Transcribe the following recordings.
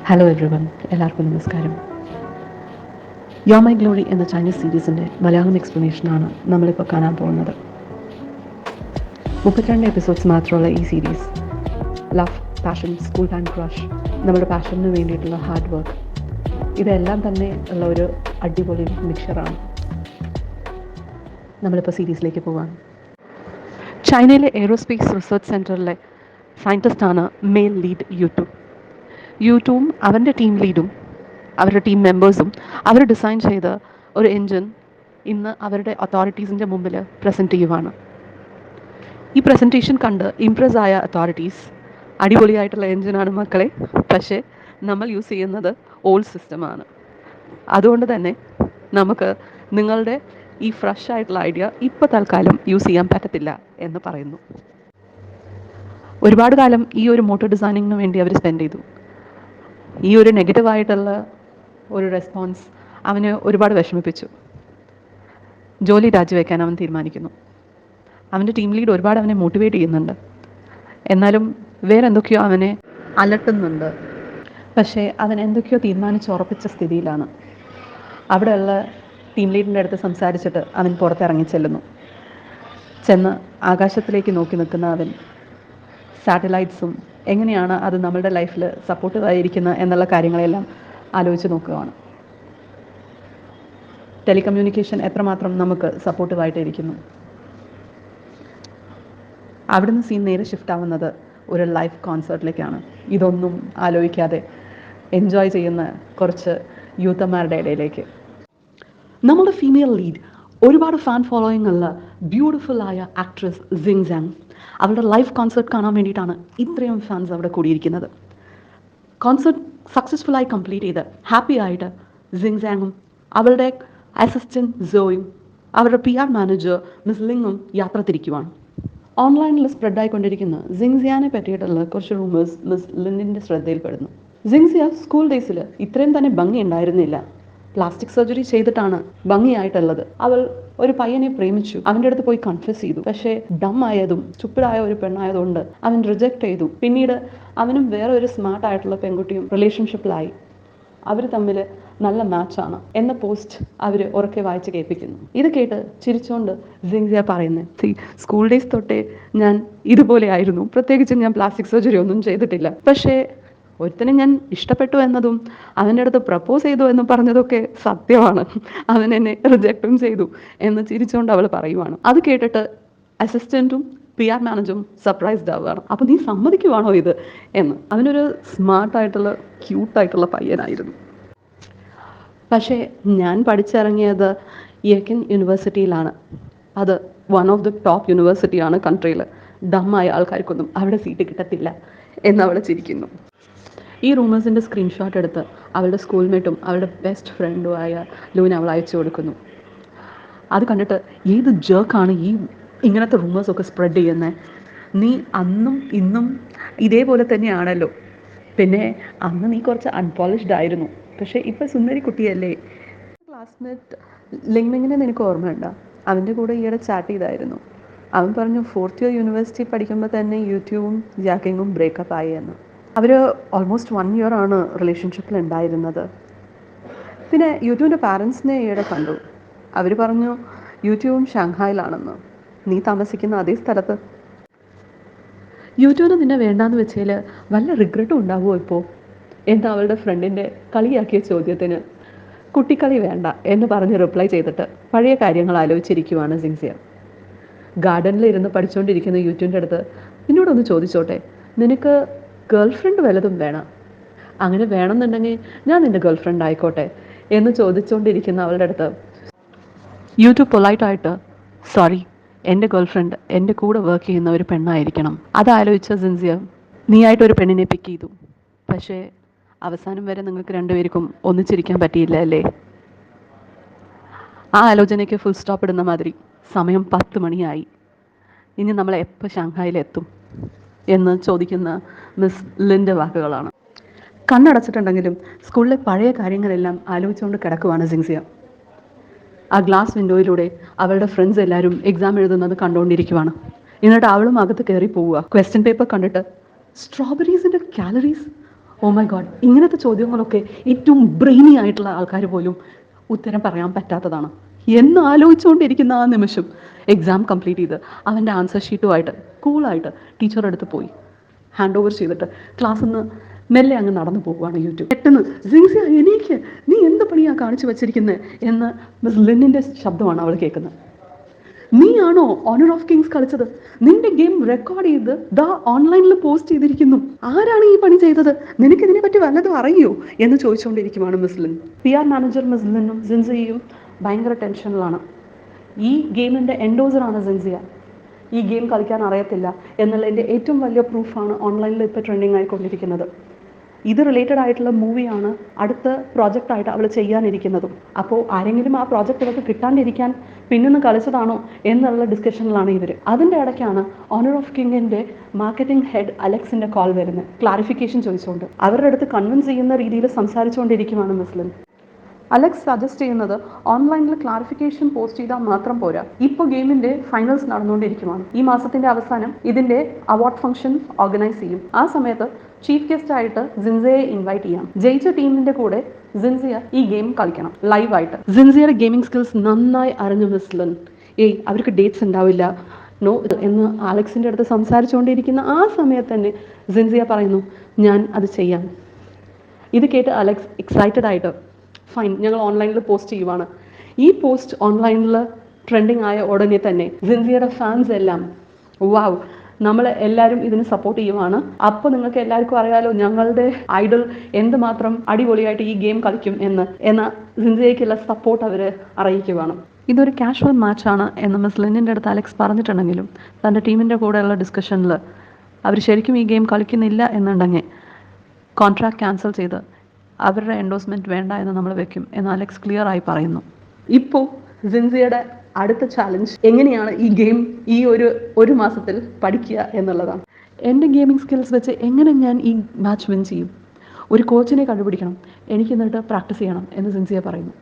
Hello everyone, എല്ലാവർക്കും നമസ്കാരം. യോ മൈ ഗ്ലോറി എന്ന ചൈനീസ് സീരീസിൻ്റെ മലയാളം എക്സ്പ്ലനേഷനാണ് നമ്മളിപ്പോൾ കാണാൻ പോകുന്നത്. 32 എപ്പിസോഡ്സ് മാത്രമുള്ള ഈ series love, passion, school time crush, നമ്മുടെ പാഷന് വേണ്ടിയിട്ടുള്ള ഹാർഡ് വർക്ക്, ഇതെല്ലാം തന്നെ ഉള്ള ഒരു അടിപൊളി മിക്സറാണ്. നമ്മളിപ്പോൾ സീരീസിലേക്ക് പോവാം. ചൈനയിലെ എയ്റോസ്പേസ് റിസർച്ച് സെൻറ്ററിലെ സയൻറ്റിസ്റ്റാണ് മെയിൽ ലീഡ് യൂട്യൂബ്. യൂട്യൂബും അവൻ്റെ ടീം ലീഡും അവരുടെ ടീം മെമ്പേഴ്സും അവർ ഡിസൈൻ ചെയ്ത ഒരു എൻജിൻ ഇന്ന് അവരുടെ അതോറിറ്റീസിൻ്റെ മുമ്പിൽ പ്രസൻറ്റ് ചെയ്യുവാണ്. ഈ പ്രസൻറ്റേഷൻ കണ്ട് ഇംപ്രസ് ആയ അതോറിറ്റീസ്, അടിപൊളിയായിട്ടുള്ള എൻജിനാണ് മക്കളെ, പക്ഷേ നമ്മൾ യൂസ് ചെയ്യുന്നത് ഓൾഡ് സിസ്റ്റമാണ്, അതുകൊണ്ട് തന്നെ നമുക്ക് നിങ്ങളുടെ ഈ ഫ്രഷ് ആയിട്ടുള്ള ഐഡിയ ഇപ്പോൾ തൽക്കാലം യൂസ് ചെയ്യാൻ പറ്റത്തില്ല എന്ന് പറയുന്നു. ഒരുപാട് കാലം ഈ ഒരു മോട്ടോർ ഡിസൈനിങ്ങിന് വേണ്ടി അവർ സ്പെൻഡ് ചെയ്തു. ഈ ഒരു നെഗറ്റീവായിട്ടുള്ള ഒരു റെസ്പോൺസ് അവന് ഒരുപാട് വിഷമിപ്പിച്ചു. ജോലി രാജിവെക്കാൻ അവൻ തീരുമാനിക്കുന്നു. അവൻ്റെ ടീം ലീഡ് ഒരുപാട് അവനെ മോട്ടിവേറ്റ് ചെയ്യുന്നുണ്ട്, എന്നാലും വേറെ എന്തൊക്കെയോ അവനെ അലട്ടുന്നുണ്ട്. പക്ഷേ അവൻ എന്തൊക്കെയോ തീരുമാനിച്ചുറപ്പിച്ച സ്ഥിതിയിലാണ്. അവിടെയുള്ള ടീം ലീഡിൻ്റെ അടുത്ത് സംസാരിച്ചിട്ട് അവൻ പുറത്തിറങ്ങി ചെന്ന് ആകാശത്തിലേക്ക് നോക്കി നിൽക്കുന്ന അവൻ സാറ്റലൈറ്റ്സും എങ്ങനെയാണ് അത് നമ്മളുടെ ലൈഫിൽ സപ്പോർട്ടീവായിരിക്കുന്നത് എന്നുള്ള കാര്യങ്ങളെല്ലാം ആലോചിച്ച് നോക്കുകയാണ്. ടെലികമ്മ്യൂണിക്കേഷൻ എത്രമാത്രം നമുക്ക് സപ്പോർട്ടീവായിട്ടിരിക്കുന്നു. അവിടുന്ന് സീൻ നേരെ ഷിഫ്റ്റ് ആവുന്നത് ഒരു ലൈവ് കോൺസേർട്ടിലേക്കാണ്. ഇതൊന്നും ആലോചിക്കാതെ എൻജോയ് ചെയ്യുന്ന കുറച്ച് യൂത്തന്മാരുടെ ഇടയിലേക്ക്. നമ്മുടെ ഫീമെയിൽ ലീഡ് ഒരുപാട് ഫാൻ ഫോളോയിങ് ഉള്ള ബ്യൂട്ടിഫുള്ളായ ആക്ട്രസ് സിങ് സാങ്, അവളുടെ ലൈവ് കോൺസേർട്ട് കാണാൻ വേണ്ടിയിട്ടാണ് ഇത്രയും ഫാൻസ് അവിടെ കൂടിയിരിക്കുന്നത്. കോൺസേർട്ട് സക്സസ്ഫുള്ളായി കംപ്ലീറ്റ് ചെയ്ത് ഹാപ്പി ആയിട്ട് സിങ് സാങ്ങും അവളുടെ അസിസ്റ്റൻറ്റ് സോയും അവരുടെ PR മാനേജർ മിസ് ലിങ്ങും യാത്ര തിരിക്കുവാണ്. ഓൺലൈനിൽ സ്പ്രെഡായിക്കൊണ്ടിരിക്കുന്ന സിങ്സിയാനെ പറ്റിയിട്ടുള്ള കുറച്ച് റൂമേഴ്സ് മിസ് ലിന്നിൻ്റെ ശ്രദ്ധയിൽപ്പെടുന്നു. സിങ്സിയ സ്കൂൾ ഡേയ്സിൽ ഇത്രയും തന്നെ ഭംഗി ഉണ്ടായിരുന്നില്ല. പ്ലാസ്റ്റിക് സർജറി ചെയ്തിട്ടാണ് ഭംഗിയായിട്ടുള്ളത്. അവൾ ഒരു പയ്യനെ പ്രേമിച്ചു, അവൻ്റെ അടുത്ത് പോയി കൺഫ്യസ് ചെയ്തു. പക്ഷേ ഡം ആയതും സ്റ്റുപ്പിഡായ ഒരു പെണ്ണായതുകൊണ്ട് അവൻ റിജക്റ്റ് ചെയ്തു. പിന്നീട് അവനും വേറെ ഒരു സ്മാർട്ട് ആയിട്ടുള്ള പെൺകുട്ടിയും റിലേഷൻഷിപ്പിലായി. അവർ തമ്മിൽ നല്ല മാച്ചാണ് എന്ന പോസ്റ്റ് അവർ ഉറക്കെ വായിച്ച് കേൾപ്പിക്കുന്നു. ഇത് കേട്ട് ചിരിച്ചുകൊണ്ട് സിങ്സിയ പറയുന്നത്, സ്കൂൾ ഡേയ്സ് തൊട്ടേ ഞാൻ ഇതുപോലെ ആയിരുന്നു, പ്രത്യേകിച്ച് ഞാൻ പ്ലാസ്റ്റിക് സർജറി ഒന്നും ചെയ്തിട്ടില്ല. പക്ഷേ ഒരുത്തനെ ഞാൻ ഇഷ്ടപ്പെട്ടു എന്നതും അവൻ്റെ അടുത്ത് പ്രപ്പോസ് ചെയ്തു എന്ന് പറഞ്ഞതൊക്കെ സത്യമാണ്. അവൻ എന്നെ റിജക്റ്റും ചെയ്തു എന്ന് ചിരിച്ചുകൊണ്ട് അവൾ പറയുവാണ്. അത് കേട്ടിട്ട് അസിസ്റ്റൻറ്റും PR മാനേജറും സർപ്രൈസ്ഡ് ആവുകയാണ്. അപ്പോൾ നീ സമ്മതിക്കുവാണോ ഇത് എന്ന്. അവനൊരു സ്മാർട്ടായിട്ടുള്ള ക്യൂട്ടായിട്ടുള്ള പയ്യനായിരുന്നു. പക്ഷേ ഞാൻ പഠിച്ചിറങ്ങിയത് യെക്കൻ യൂണിവേഴ്സിറ്റിയിലാണ്. അത് വൺ ഓഫ് ദി ടോപ്പ് യൂണിവേഴ്സിറ്റിയാണ് കൺട്രിയിൽ. ഡമ്മായ ആൾക്കാർക്കൊന്നും അവിടെ സീറ്റ് കിട്ടത്തില്ല എന്നവൾ ചിരിക്കുന്നു. ഈ റൂമേഴ്സിൻ്റെ സ്ക്രീൻഷോട്ട് എടുത്ത് അവളുടെ സ്കൂൾമേറ്റും അവളുടെ ബെസ്റ്റ് ഫ്രണ്ടുമായ ലൂന അവൾ അയച്ചു കൊടുക്കുന്നു. അത് കണ്ടിട്ട് ഏത് ജേർക്കാണ് ഈ ഇങ്ങനത്തെ റൂമേഴ്സൊക്കെ സ്പ്രെഡ് ചെയ്യുന്നത്? നീ അന്നും ഇന്നും ഇതേപോലെ തന്നെയാണല്ലോ. പിന്നെ അന്ന് നീ കുറച്ച് അൺപോളിഷ്ഡ് ആയിരുന്നു, പക്ഷേ ഇപ്പം സുന്ദരി കുട്ടിയല്ലേ. ക്ലാസ്മേറ്റ് ലിങ്മിങ്ങിനെ നിനക്ക് ഓർമ്മയുണ്ടോ? അവൻ്റെ കൂടെ ഈയിടെ ചാറ്റ് ചെയ്തായിരുന്നു. അവൻ പറഞ്ഞു 4th ഇയർ യൂണിവേഴ്സിറ്റി പഠിക്കുമ്പോൾ തന്നെ യൂട്യൂബും ജാക്കിങ്ങും ബ്രേക്കപ്പ് ആയി എന്ന്. അവർ ഓൾമോസ്റ്റ് 1 year ആണ് റിലേഷൻഷിപ്പിൽ ഉണ്ടായിരുന്നത്. പിന്നെ യൂട്യൂബിൻ്റെ പാരൻസിനെ ഈയിടെ കണ്ടു. അവർ പറഞ്ഞു യൂട്യൂബും ഷാങ്ഹായിലാണെന്ന്. നീ താമസിക്കുന്ന അതേ സ്ഥലത്ത്. യൂട്യൂബിന് നിന്നെ വേണ്ടാന്ന് വെച്ചാൽ വല്ല റിഗ്രറ്റും ഉണ്ടാവുമോ ഇപ്പോൾ എന്ന് അവളുടെ ഫ്രണ്ടിൻ്റെ കളിയാക്കിയ ചോദ്യത്തിന് കുട്ടിക്കളി വേണ്ട എന്ന് പറഞ്ഞ് റിപ്ലൈ ചെയ്തിട്ട് പഴയ കാര്യങ്ങൾ ആലോചിച്ചിരിക്കുവാണ് സിങ്സിയ. ഗാർഡനിൽ ഇരുന്ന് പഠിച്ചുകൊണ്ടിരിക്കുന്ന യൂട്യൂബിൻ്റെ അടുത്ത്, നിന്നോടൊന്ന് ചോദിച്ചോട്ടെ, നിനക്ക് ഗേൾ ഫ്രണ്ട് വല്ലതും വേണം? അങ്ങനെ വേണമെന്നുണ്ടെങ്കിൽ ഞാൻ നിൻ്റെ ഗേൾ ഫ്രണ്ട് ആയിക്കോട്ടെ എന്ന് ചോദിച്ചുകൊണ്ടിരിക്കുന്ന അവളുടെ അടുത്ത് യൂട്യൂബ് പൊളൈറ്റായിട്ട്, സോറി, എൻ്റെ ഗേൾ ഫ്രണ്ട് എൻ്റെ കൂടെ വർക്ക് ചെയ്യുന്ന ഒരു പെണ്ണായിരിക്കണം. അതാലോചിച്ച സിൻസിയ നീയായിട്ടൊരു പെണ്ണിനെ പിക്ക് ചെയ്തു. പക്ഷേ അവസാനം വരെ നിങ്ങൾക്ക് രണ്ടുപേർക്കും ഒന്നിച്ചിരിക്കാൻ പറ്റിയില്ല അല്ലേ? ആ ആലോചനയ്ക്ക് ഫുൾ സ്റ്റോപ്പ് ഇടുന്ന മാതിരി സമയം 10 മണിയായി. ഇനി നമ്മൾ എപ്പോൾ ഷാങ്ഹായിലെത്തും എന്ന് ചോദിക്കുന്ന മിസ് ലിൻ്റെ വാക്കുകളാണ്. കണ്ണടച്ചിട്ടുണ്ടെങ്കിലും സ്കൂളിലെ പഴയ കാര്യങ്ങളെല്ലാം ആലോചിച്ചുകൊണ്ട് കിടക്കുവാണ് സിങ്സിയ. ആ ഗ്ലാസ് വിൻഡോയിലൂടെ അവളുടെ ഫ്രണ്ട്സ് എല്ലാവരും എക്സാം എഴുതുന്നത് കണ്ടുകൊണ്ടിരിക്കുവാണ്. എന്നിട്ട് അവളും അകത്ത് കയറി പോവുക. ക്വസ്റ്റ്യൻ പേപ്പർ കണ്ടിട്ട് സ്ട്രോബെറീസിൻ്റെ കാലറീസ് ഓ മൈ ഗോഡ്, ഇങ്ങനത്തെ ചോദ്യങ്ങളൊക്കെ ഏറ്റവും ബ്രെയിനി ആയിട്ടുള്ള ആൾക്കാർ പോലും ഉത്തരം പറയാൻ പറ്റാത്തതാണ് എന്ന് ആലോചിച്ചുകൊണ്ടിരിക്കുന്ന ആ നിമിഷം എക്സാം കംപ്ലീറ്റ് ചെയ്ത് അവൻ്റെ ആൻസർ ഷീറ്റുമായിട്ട് കൂളായിട്ട് ടീച്ചറുടെ അടുത്ത് പോയി ഹാൻഡ് ഓവർ ചെയ്തിട്ട് ക്ലാസ്സിൽ നിന്ന് മെല്ലെ അങ്ങ് നടന്നു പോകുവാണ് യൂട്യൂബ്. പെട്ടെന്ന് ജിൻസിയ എനിക്ക് നീ എന്ത് പണിയാണ് കാണിച്ചു വെച്ചിരിക്കുന്നത് എന്ന് മിസ് ലിന്നിൻ്റെ ശബ്ദമാണ് അവൾ കേൾക്കുന്നത്. നീയാണോ ഓണർ ഓഫ് കിങ്സ് കളിച്ചത്? നിന്റെ ഗെയിം റെക്കോർഡ് ചെയ്ത് ദാ ഓൺലൈനിൽ പോസ്റ്റ് ചെയ്തിരിക്കുന്നു. ആരാണ് ഈ പണി ചെയ്തത്? നിനക്ക് ഇതിനെ പറ്റി വല്ലതും അറിയോ എന്ന് ചോദിച്ചുകൊണ്ടിരിക്കുവാണ് Miss Lin. PR manager Miss ലിന്നും ജിൻസിയയും ഭയങ്കര ടെൻഷനിലാണ്. ഈ ഗെയിമിൻ്റെ എൻഡോസറാണ് ജിൻസിയ. ഈ ഗെയിം കളിക്കാൻ അറിയത്തില്ല എന്നുള്ളതിൻ്റെ ഏറ്റവും വലിയ പ്രൂഫാണ് ഓൺലൈനിൽ ഇപ്പോൾ ട്രെൻഡിങ് ആയിക്കൊണ്ടിരിക്കുന്നത്. ഇത് റിലേറ്റഡ് ആയിട്ടുള്ള മൂവിയാണ് അടുത്ത പ്രോജക്റ്റായിട്ട് അവൾ ചെയ്യാനിരിക്കുന്നതും. അപ്പോൾ ആരെങ്കിലും ആ പ്രോജക്റ്റ് അവർക്ക് കിട്ടാണ്ടിരിക്കാൻ പിന്നൊന്ന് കളിച്ചതാണോ എന്നുള്ള ഡിസ്കഷനിലാണ് ഇവർ. അതിൻ്റെ ഇടയ്ക്കാണ് ഓണർ ഓഫ് കിങ്ങിൻ്റെ മാർക്കറ്റിംഗ് ഹെഡ് അലക്സിൻ്റെ കോൾ വരുന്നത്, ക്ലാരിഫിക്കേഷൻ ചോദിച്ചുകൊണ്ട്. അവരുടെ അടുത്ത് കൺവിൻസ് ചെയ്യുന്ന രീതിയിൽ സംസാരിച്ചുകൊണ്ടിരിക്കുവാണ് മിസ്ലിൻ. അലക്സ് സജസ്റ്റ് ചെയ്യുന്നത് ഓൺലൈനിൽ ക്ലാരിഫിക്കേഷൻ പോസ്റ്റ് ചെയ്താൽ മാത്രം പോരാ. ഇപ്പോൾ ഗെയിമിൻ്റെ ഫൈനൽസ് നടന്നുകൊണ്ടിരിക്കുകയാണ്. ഈ മാസത്തിൻ്റെ അവസാനം ഇതിൻ്റെ അവാർഡ് ഫംഗ്ഷൻ ഓർഗനൈസ് ചെയ്യും. ആ സമയത്ത് ചീഫ് ഗസ്റ്റ് ആയിട്ട് ജിൻസിയയെ ഇൻവൈറ്റ് ചെയ്യാം. ജയിച്ച ടീമിൻ്റെ കൂടെ ജിൻസിയ ഈ ഗെയിം കളിക്കണം ലൈവായിട്ട്. ജിൻസിയയുടെ ഗെയിമിംഗ് സ്കിൽസ് നന്നായി അറിഞ്ഞു മിസ്ലിൻ. അവർക്ക് ഡേറ്റ്സ് ഉണ്ടാവില്ല നോ എന്ന് അലക്സിൻ്റെ അടുത്ത് സംസാരിച്ചുകൊണ്ടിരിക്കുന്ന ആ സമയത്ത് തന്നെ ജിൻസിയ പറയുന്നു, ഞാൻ അത് ചെയ്യാം. ഇത് കേട്ട് അലക്സ് എക്സൈറ്റഡ് ആയിട്ട് ഫൈൻ, ഞങ്ങൾ ഓൺലൈനിൽ പോസ്റ്റ് ചെയ്യുവാണ്. ഈ പോസ്റ്റ് ഓൺലൈനിൽ ട്രെൻഡിങ് ആയ ഉടനെ തന്നെ ജിൻസിയയുടെ ഫാൻസ് എല്ലാം വാവ്, നമ്മൾ എല്ലാവരും ഇതിന് സപ്പോർട്ട് ചെയ്യുവാണ്. അപ്പോൾ നിങ്ങൾക്ക് എല്ലാവർക്കും അറിയാലോ ഞങ്ങളുടെ ഐഡൽ എന്തുമാത്രം അടിപൊളിയായിട്ട് ഈ ഗെയിം കളിക്കും എന്ന ജിൻസിയയ്ക്കുള്ള സപ്പോർട്ട് അവർ അറിയിക്കുവാണ്. ഇതൊരു കാഷ്വൽ മാച്ചാണ് എന്ന് മിസ് ലിന്നിൻ്റെ അടുത്ത് അലക്സ് പറഞ്ഞിട്ടുണ്ടെങ്കിലും തൻ്റെ ടീമിൻ്റെ കൂടെയുള്ള ഡിസ്കഷനിൽ അവർ ശരിക്കും ഈ ഗെയിം കളിക്കുന്നില്ല എന്നുണ്ടെങ്കിൽ കോൺട്രാക്ട് ക്യാൻസൽ ചെയ്ത് അവരുടെ എൻഡോഴ്സ്മെൻറ്റ് വേണ്ട എന്ന് നമ്മൾ വെക്കും എന്ന് അലക്സ് ക്ലിയർ ആയി പറയുന്നു. ഇപ്പോൾ ജിൻസിയയുടെ അടുത്ത ചാലഞ്ച് എങ്ങനെയാണ് ഈ ഗെയിം ഈ ഒരു മാസത്തിൽ പഠിക്കുക എന്നുള്ളതാണ്. എൻ്റെ ഗെയിമിംഗ് സ്കിൽസ് വെച്ച് എങ്ങനെ ഞാൻ ഈ മാച്ച് വിൻ ചെയ്യും? ഒരു കോച്ചിനെ കണ്ടുപിടിക്കണം, എനിക്ക് എന്നിട്ട് പ്രാക്ടീസ് ചെയ്യണം എന്ന് ജിൻസിയ പറയുന്നു.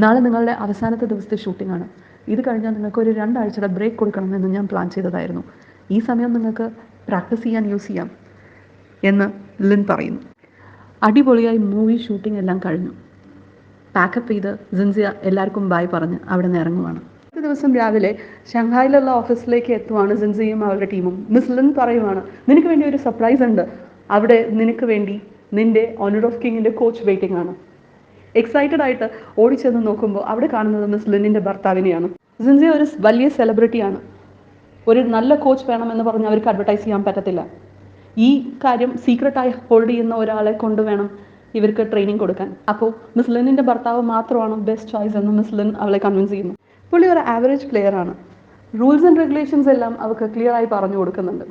നാളെ നിങ്ങളുടെ അവസാനത്തെ ദിവസത്തെ ഷൂട്ടിംഗ് ആണ്. ഇത് കഴിഞ്ഞാൽ നിങ്ങൾക്ക് ഒരു 2 ആഴ്ചയുടെ ബ്രേക്ക് കൊടുക്കണം എന്ന് ഞാൻ പ്ലാൻ ചെയ്തതായിരുന്നു. ഈ സമയം നിങ്ങൾക്ക് പ്രാക്ടീസ് ചെയ്യാൻ യൂസ് ചെയ്യാം എന്ന് ലിൻ പറയുന്നു. അടിപൊളിയായി മൂവി ഷൂട്ടിംഗ് എല്ലാം കഴിഞ്ഞു. പാക്കപ്പ് ചെയ്ത് ജിൻസിയ എല്ലാവർക്കും ബൈ പറഞ്ഞ് അവിടെ നിന്ന് ഇറങ്ങുവാണ്. അടുത്ത ദിവസം രാവിലെ ഷാങ്ഹായിലുള്ള ഓഫീസിലേക്ക് എത്തുവാണ് ജിൻസിയും അവരുടെ ടീമും. മിസ് ലിൻ പറയുവാണ്, നിനക്ക് വേണ്ടി ഒരു സർപ്രൈസ് ഉണ്ട്. അവിടെ നിനക്ക് വേണ്ടി നിൻ്റെ ഓണർ ഓഫ് കിങ്ങിൻ്റെ കോച്ച് വെയിറ്റിംഗ് ആണ്. എക്സൈറ്റഡ് ആയിട്ട് ഓടിച്ചെന്ന് നോക്കുമ്പോൾ അവിടെ കാണുന്നത് മിസ് ലിന്നിൻ്റെ ഭർത്താവിനെയാണ്. ജിൻസിയ ഒരു വലിയ സെലിബ്രിറ്റിയാണ്. ഒരു നല്ല കോച്ച് വേണമെന്ന് പറഞ്ഞ് അവർക്ക് അഡ്വർടൈസ് ചെയ്യാൻ പറ്റത്തില്ല. ഈ കാര്യം സീക്രട്ടായി ഹോൾഡ് ചെയ്യുന്ന ഒരാളെ കൊണ്ട് വേണം ഇവർക്ക് ട്രെയിനിങ് കൊടുക്കാൻ. അപ്പോൾ മിസ് ലിന്നിൻ്റെ ഭർത്താവ് മാത്രമാണ് ബെസ്റ്റ് ചോയ്സ് എന്ന് മിസ് ലിൻ അവളെ കൺവിൻസ് ചെയ്യുന്നു. പുള്ളി ഒരു ആവറേജ് പ്ലെയർ ആണ്. റൂൾസ് ആൻഡ് റെഗുലേഷൻസ് എല്ലാം അവർക്ക് ക്ലിയർ ആയി പറഞ്ഞു കൊടുക്കുന്നുണ്ട്.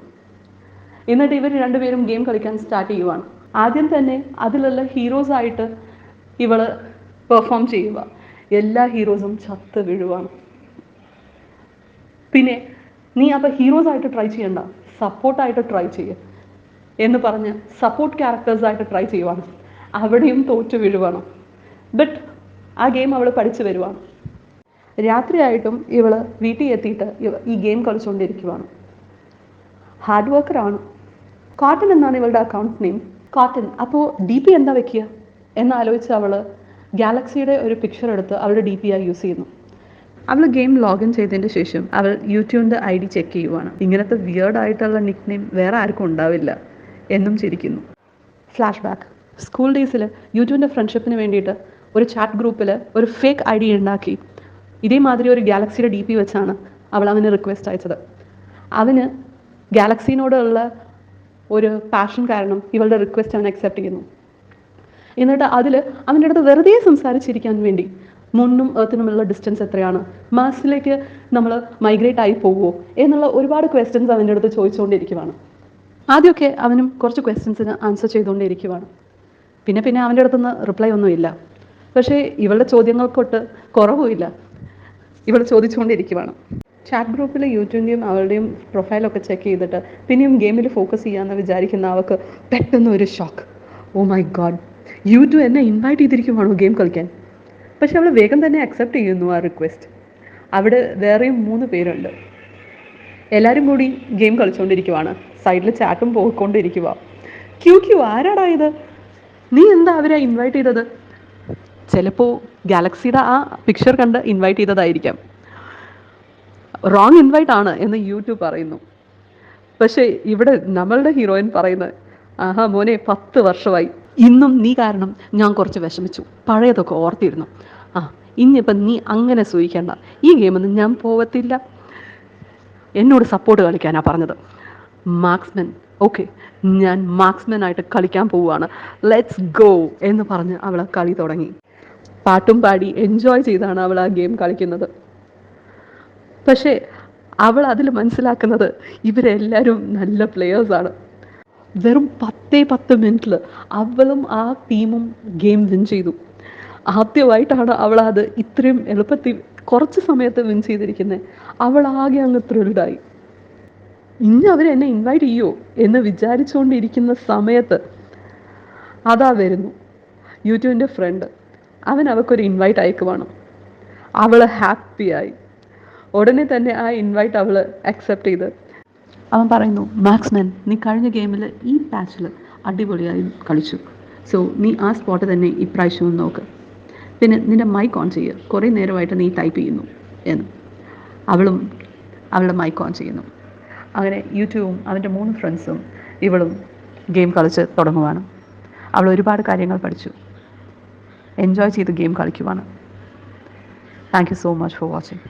എന്നിട്ട് ഇവർ രണ്ടുപേരും ഗെയിം കളിക്കാൻ സ്റ്റാർട്ട് ചെയ്യുവാണ്. ആദ്യം തന്നെ അതിലുള്ള ഹീറോസായിട്ട് ഇവൾ പെർഫോം ചെയ്യുക. എല്ലാ ഹീറോസും ചത്ത് വീഴുവാണ്. പിന്നെ നീ അപ്പോൾ ഹീറോസായിട്ട് ട്രൈ ചെയ്യണ്ട, സപ്പോർട്ടായിട്ട് ട്രൈ ചെയ്യുക എന്ന് പറഞ്ഞ് സപ്പോർട്ട് ക്യാരക്ടേഴ്സായിട്ട് ട്രൈ ചെയ്യുവാണ്. അവിടെയും തോറ്റു വീഴുവാണ്. ബട്ട് ആ ഗെയിം അവൾ പഠിച്ചു വരുവാണ്. രാത്രിയായിട്ടും ഇവൾ വീട്ടിൽ എത്തിയിട്ട് ഈ ഗെയിം കളിച്ചുകൊണ്ടിരിക്കുവാണ്. ഹാർഡ് വർക്കറാണ്. കോട്ടൺ എന്നാണ് ഇവളുടെ അക്കൗണ്ട് നെയിം. കോട്ടൺ. അപ്പോൾ DP എന്താ വെക്കുക എന്നാലോചിച്ച് അവൾ ഗാലക്സിയുടെ ഒരു പിക്ചർ എടുത്ത് അവളുടെ DP ആയി യൂസ് ചെയ്യുന്നു. അവൾ ഗെയിം ലോഗിൻ ചെയ്തതിന് ശേഷം അവൾ യൂട്യൂബിൻ്റെ ID ചെക്ക് ചെയ്യുവാണ്. ഇങ്ങനത്തെ വിയേർഡായിട്ടുള്ള നിക് നെയിം വേറെ ആർക്കും ഉണ്ടാവില്ല എന്നും ചിരിക്കുന്നു. Flash back. സ്കൂൾ ഡേയ്സിൽ യൂട്യൂബിൻ്റെ ഫ്രണ്ട്ഷിപ്പിന് വേണ്ടിയിട്ട് ഒരു ചാറ്റ് ഗ്രൂപ്പിൽ ഒരു ഫേക്ക് ID ഉണ്ടാക്കി ഇതേമാതിരി ഒരു ഗാലക്സിയുടെ DP വെച്ചാണ് അവൾ അവന് റിക്വസ്റ്റ് അയച്ചത്. അവന് ഗാലക്സിനോടുള്ള ഒരു പാഷൻ കാരണം ഇവളുടെ റിക്വസ്റ്റ് അവൻ അക്സെപ്റ്റ് ചെയ്യുന്നു. എന്നിട്ട് അതിൽ അവൻ്റെ അടുത്ത് വെറുതെ സംസാരിച്ചിരിക്കാൻ വേണ്ടി മൂണിനും എർത്തിനുമുള്ള ഡിസ്റ്റൻസ് എത്രയാണ്, മാർസിലേക്ക് നമ്മൾ മൈഗ്രേറ്റ് ആയി പോകുമോ എന്നുള്ള ഒരുപാട് ക്വസ്റ്റ്യൻസ് അവൻ്റെ അടുത്ത് ചോദിച്ചുകൊണ്ടിരിക്കുവാണ്. ആദ്യമൊക്കെ അവനും കുറച്ച് ക്വസ്റ്റ്യൻസിന് ആൻസർ ചെയ്തുകൊണ്ടിരിക്കുവാണ്. പിന്നെ അവൻ്റെ അടുത്തുനിന്ന് റിപ്ലൈ ഒന്നുമില്ല. പക്ഷേ ഇവളുടെ ചോദ്യങ്ങൾക്കൊട്ട് കുറവുമില്ല. ഇവൾ ചോദിച്ചുകൊണ്ടിരിക്കുവാണ്. ചാറ്റ് ഗ്രൂപ്പിൽ യൂട്യൂബിൻ്റെയും അവളുടെയും പ്രൊഫൈലൊക്കെ ചെക്ക് ചെയ്തിട്ട് പിന്നെയും ഗെയിമിൽ ഫോക്കസ് ചെയ്യാമെന്ന് വിചാരിക്കുന്ന അവൾക്ക് പെട്ടെന്ന് ഒരു shock. Oh my god, YouTube എന്നെ ഇൻവൈറ്റ് ചെയ്തിരിക്കുവാണോ ഗെയിം കളിക്കാൻ? പക്ഷെ അവൾ വേഗം തന്നെ അക്സെപ്റ്റ് ചെയ്യുന്നു ആ റിക്വസ്റ്റ്. അവിടെ വേറെയും 3 പേരുണ്ട്. എല്ലാവരും കൂടി ഗെയിം കളിച്ചുകൊണ്ടിരിക്കുവാണ്. സൈഡിൽ ചാറ്റും പോയിക്കൊണ്ടിരിക്കുക. ക്യൂ ക്യൂ ആരാടാ ഇത്? നീ എന്താ അവരെ ഇൻവൈറ്റ് ചെയ്തത്? ചിലപ്പോൾ ഗാലക്സിയുടെ ആ പിക്ചർ കണ്ട് ഇൻവൈറ്റ് ചെയ്തതായിരിക്കാം. റോങ് ഇൻവൈറ്റ് ആണ് എന്ന് യൂട്യൂബ് പറയുന്നു. പക്ഷേ ഇവിടെ നമ്മളുടെ ഹീറോയിൻ പറയുന്നത്, ആഹാ മോനെ 10 വർഷമായി, ഇന്നും നീ കാരണം ഞാൻ കുറച്ച് വിഷമിച്ചു, പഴയതൊക്കെ ഓർത്തിരുന്നു. ആ ഇനിയിപ്പം നീ അങ്ങനെ സൂഹിക്കേണ്ട, ഈ ഗെയിമൊന്നും ഞാൻ പോവത്തില്ല, എന്നോട് സപ്പോർട്ട് കളിക്കാനാണ് പറഞ്ഞത്. മാർക്സ്മാൻ, ഓക്കെ, ഞാൻ മാർക്സ്മാനായിട്ട് കളിക്കാൻ പോവുകയാണ്, ലെറ്റ്സ് ഗോ എന്ന് പറഞ്ഞ് അവൾ കളി തുടങ്ങി. പാട്ടും പാടി എൻജോയ് ചെയ്താണ് അവൾ ആ ഗെയിം കളിക്കുന്നത്. പക്ഷേ അവൾ അതിൽ മനസ്സിലാക്കുന്നത് ഇവരെല്ലാവരും നല്ല പ്ലെയേഴ്സാണ്. വെറും 10 മിനിറ്റിൽ അവളും ആ ടീമും ഗെയിം വിൻ ചെയ്തു. ആദ്യമായിട്ടാണ് അവൾ അത് ഇത്രയും എളുപ്പത്തിൽ കുറച്ച് സമയത്ത് വിൻ ചെയ്തിരിക്കുന്നത്. അവൾ ആകെ അങ്ങ് ത്രിൽഡായി. ഇനി അവരെന്നെ ഇൻവൈറ്റ് ചെയ്യുമോ എന്ന് വിചാരിച്ചുകൊണ്ടിരിക്കുന്ന സമയത്ത് അതാ വരുന്നു യൂട്യൂബിൻ്റെ ഫ്രണ്ട്. അവൻ അവൾക്കൊരു ഇൻവൈറ്റ് അയക്കുവാണ്. അവൾ ഹാപ്പിയായി. ഉടനെ തന്നെ ആ ഇൻവൈറ്റ് അവൾ അക്സെപ്റ്റ് ചെയ്ത് അവൻ പറയുന്നു, മാക്സ്മാൻ, നീ കഴിഞ്ഞ ഗെയിമിൽ ഈ പാച്ചിൽ അടിപൊളിയായി കളിച്ചു, സോ നീ ആ സ്പോട്ട് തന്നെ ഇപ്രാവശ്യവും നോക്ക്, പിന്നെ നിൻ്റെ മൈക്ക് ഓൺ ചെയ്യുക, കുറേ നേരമായിട്ട് നീ ടൈപ്പ് ചെയ്യുന്നു എന്ന്. അവളും അവളുടെ മൈക്ക് ഓൺ ചെയ്യുന്നു. അങ്ങനെ യൂട്യൂബും അവൻ്റെ 3 ഫ്രണ്ട്സും ഇവളും ഗെയിം കളിച്ച് തുടങ്ങുവാണ്. അവൾ ഒരുപാട് കാര്യങ്ങൾ പഠിച്ചു, എൻജോയ് ചെയ്ത് ഗെയിം കളിക്കുവാണ്. Thank you so much for watching.